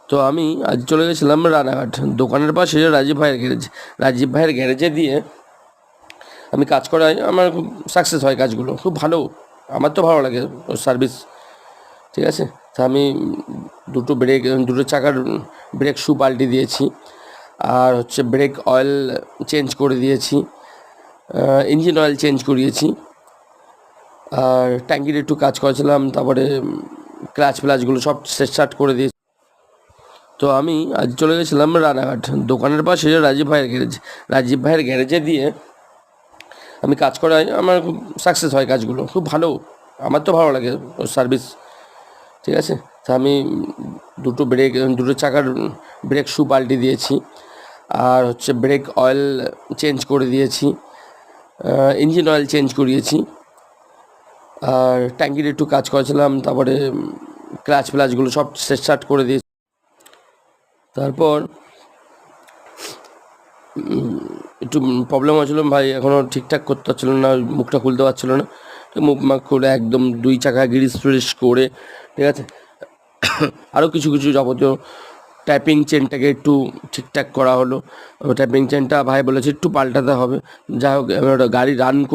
তো আমি আজ চলে গেছিলাম রানাঘাট, দোকানের পাশে রাজীব ভাইয়ের গ্যারেজ। রাজীব ভাইয়ের গ্যারেজে দিয়ে আমি কাজ করাই, আমার খুব সাকসেস হয় কাজগুলো, খুব ভালো, আমার তো ভালো লাগে ওর সার্ভিস। ঠিক আছে, তা আমি দুটো চাকার ব্রেক শু পাল্টে দিয়েছি, আর হচ্ছে ব্রেক অয়েল চেঞ্জ করে দিয়েছি, ইঞ্জিন অয়েল চেঞ্জ করিয়েছি, আর ট্যাঙ্কির একটু কাজ করেছিলাম, তারপরে ক্লাচ ফ্লাচগুলো সব সেট সাট করে দিয়েছি। তো আমি আজ চলে গেছিলাম রানাঘাট, দোকানের পাশে রাজীব ভাইয়ের গ্যারেজ। রাজীব ভাইয়ের গ্যারেজে দিয়ে আমি কাজ করাই, আমার খুব সাকসেস হয় কাজগুলো, খুব ভালো, আমার তো ভালো লাগে ওর সার্ভিস। ঠিক আছে, তা আমি দুটো চাকার ব্রেক শু পাল্টে দিয়েছি, আর হচ্ছে ব্রেক অয়েল চেঞ্জ করে দিয়েছি, ইঞ্জিন অয়েল চেঞ্জ করিয়েছি, আর ট্যাঙ্কির একটু কাজ করেছিলাম, তারপরে ক্লাচ ফ্লাচগুলো সব সেট সাট করে দিয়েছি। তারপর একটু প্রবলেম হয়েছিল, ভাই এখনও ঠিকঠাক করতে পারছিল না, মুখটা খুলতে পারছিল না, মুখ মাখ খুলে একদম দুই চাকা গ্রিস ফ্রিস করে, ঠিক আছে। আরও কিছু কিছু যাবতীয় ট্যাপিং চেনটাকে একটু ঠিকঠাক করা হলো, ট্যাপিং চেনটা ভাই বলেছে একটু পাল্টাতে হবে। যাই হোক, গাড়ি রান করে